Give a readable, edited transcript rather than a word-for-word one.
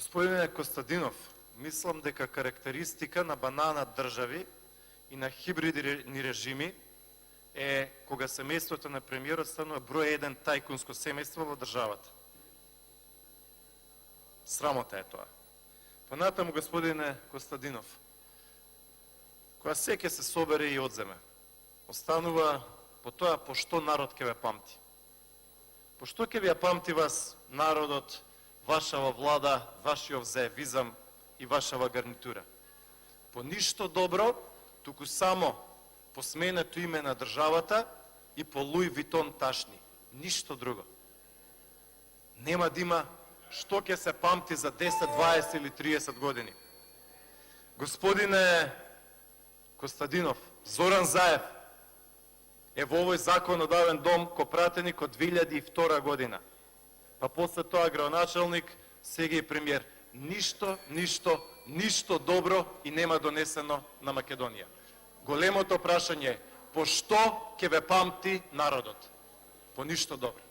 Господине Костадинов, мислам дека карактеристика на банана држави и на хибридни режими е кога семејството на премиерот станува број 1 тајкунско семејство во државата. Срамота е тоа. Понатаму, господине Костадинов, кога се ќе се собере и одземе, останува по тоа по што народ ќе ве памти. По што ќе ви ја памти вас народот, вашава влада, вашиот заевизам и вашава гарнитура? По ништо добро, туку само по сменето име на државата и по Луи Витон ташни. Ништо друго. Нема да има што ќе се памти за 10, 20 или 30 години. Господине Костадинов, Зоран Заев е во овој законодавен дом ко пратеник од 2002 година. Па после тоа градоначалник, сега и премиер. Ништо добро и нема донесено на Македонија. Големото прашање е, по што ќе ве памти народот? По ништо добро.